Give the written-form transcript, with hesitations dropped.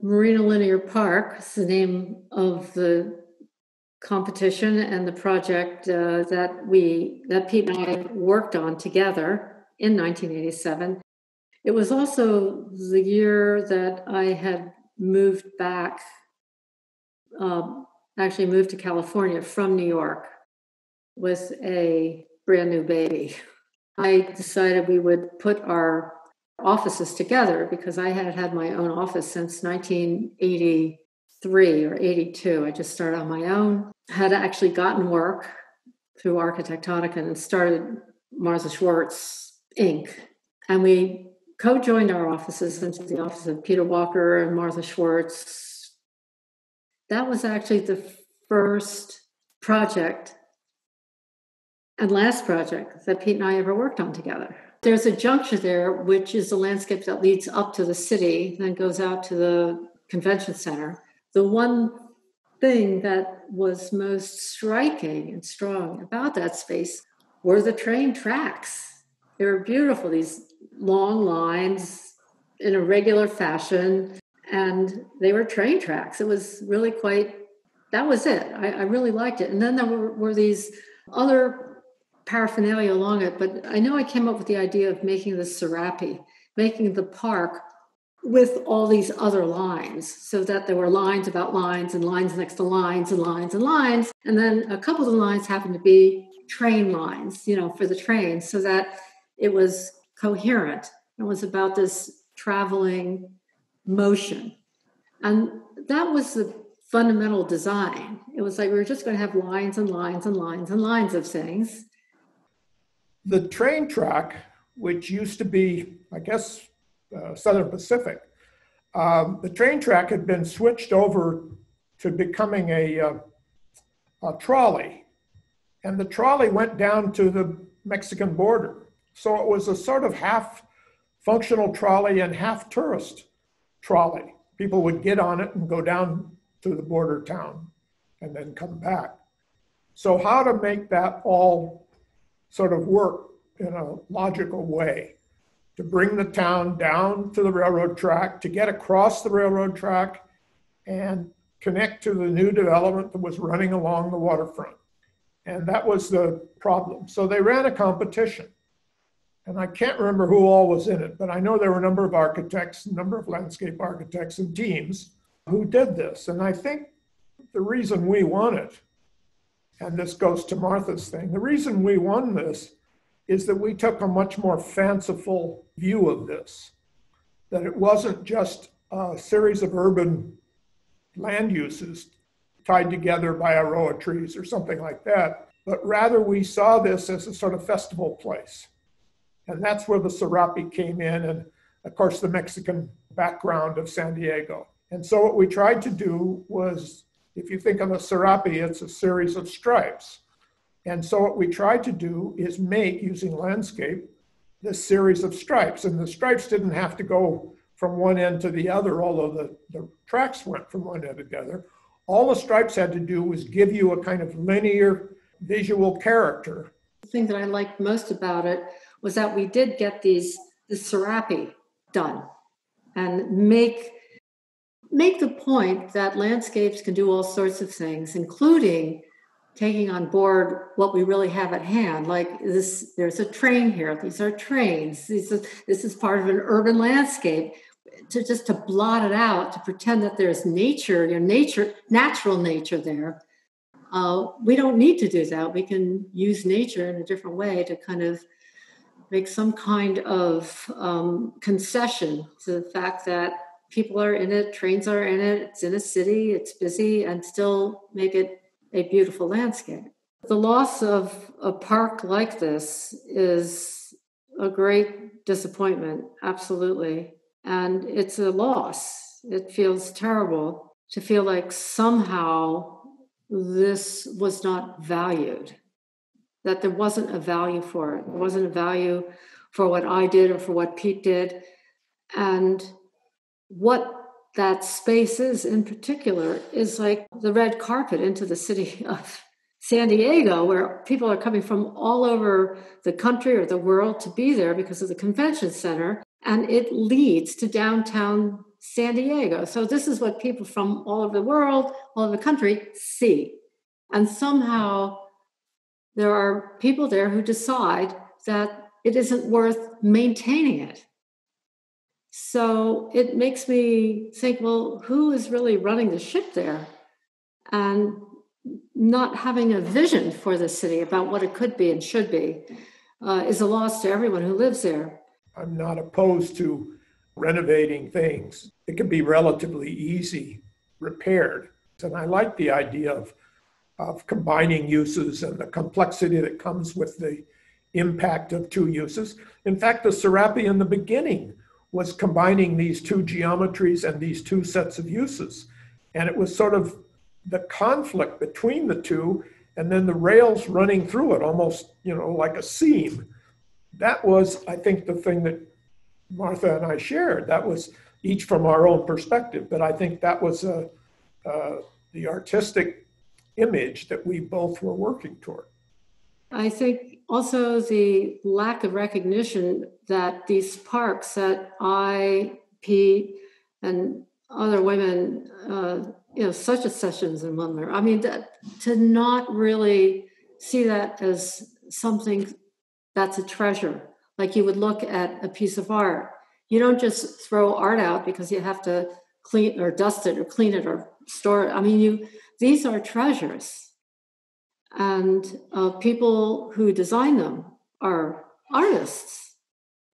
Marina Linear Park is the name of the competition and the project that Pete and I worked on together in 1987. It was also the year that I had moved back, actually moved to California from New York with a brand new baby. I decided we would put our offices together because I had had my own office since 1983 or 82. I just started on my own, had actually gotten work through Architectonica and started Martha Schwartz, Inc. And we co-joined our offices into the office of Peter Walker and Martha Schwartz. That was actually the first project and last project that Pete and I ever worked on together. There's a juncture there, which is the landscape that leads up to the city, then goes out to the convention center. The one thing that was most striking and strong about that space were the train tracks. They were beautiful, these long lines in a regular fashion, and they were train tracks. It was really that was it. I really liked it. And then there were these other paraphernalia along it, but I know I came up with the idea of making the serape, making the park with all these other lines, so that there were lines about lines and lines next to lines and lines and lines. And then a couple of the lines happened to be train lines, for the trains, so that it was coherent. It was about this traveling motion. And that was the fundamental design. It was like we were just going to have lines and lines and lines and lines of things. The train track, which used to be, I guess, Southern Pacific, the train track had been switched over to becoming a trolley. And the trolley went down to the Mexican border. So it was a sort of half functional trolley and half tourist trolley. People would get on it and go down to the border town and then come back. So how to make that all sort of work in a logical way, to bring the town down to the railroad track, to get across the railroad track and connect to the new development that was running along the waterfront. And that was the problem. So they ran a competition. And I can't remember who all was in it, but I know there were a number of architects, a number of landscape architects and teams who did this. And I think the reason we won it, and this goes to Martha's thing, the reason we won this is that we took a much more fanciful view of this, that it wasn't just a series of urban land uses tied together by a row of trees or something like that, but rather we saw this as a sort of festival place. And that's where the serape came in, and of course the Mexican background of San Diego. And so what we tried to do was, if you think of a serape, it's a series of stripes. And so what we tried to do is make, using landscape, this series of stripes. And the stripes didn't have to go from one end to the other, although the tracks went from one end to the other. All the stripes had to do was give you a kind of linear visual character. The thing that I liked most about it was that we did get the serape done and make the point that landscapes can do all sorts of things, including taking on board what we really have at hand. Like this, there's a train here. These are trains. This is part of an urban landscape. To blot it out, to pretend that there's nature, natural nature there. We don't need to do that. We can use nature in a different way to kind of make some kind of concession to the fact that people are in it, trains are in it, it's in a city, it's busy, and still make it a beautiful landscape. The loss of a park like this is a great disappointment, absolutely. And it's a loss. It feels terrible to feel like somehow this was not valued, that there wasn't a value for it. There wasn't a value for what I did or for what Pete did. And what that space is in particular is like the red carpet into the city of San Diego, where people are coming from all over the country or the world to be there because of the convention center. And it leads to downtown San Diego. So this is what people from all over the world, all over the country see. And somehow there are people there who decide that it isn't worth maintaining it. So it makes me think, well, who is really running the ship there? And not having a vision for the city about what it could be and should be is a loss to everyone who lives there. I'm not opposed to renovating things. It can be relatively easy repaired. And I like the idea of combining uses and the complexity that comes with the impact of two uses. In fact, the serape in the beginning was combining these two geometries and these two sets of uses. And it was sort of the conflict between the two, and then the rails running through it, almost, like a seam. That was, I think, the thing that Martha and I shared. That was each from our own perspective, but I think that was the artistic image that we both were working toward. I think also the lack of recognition that these parks that I, Pete, and other women, such as Sessions and Mumler, I mean, to not really see that as something that's a treasure. Like you would look at a piece of art. You don't just throw art out because you have to clean or dust it or clean it or store it. I mean, these are treasures. And people who design them are artists.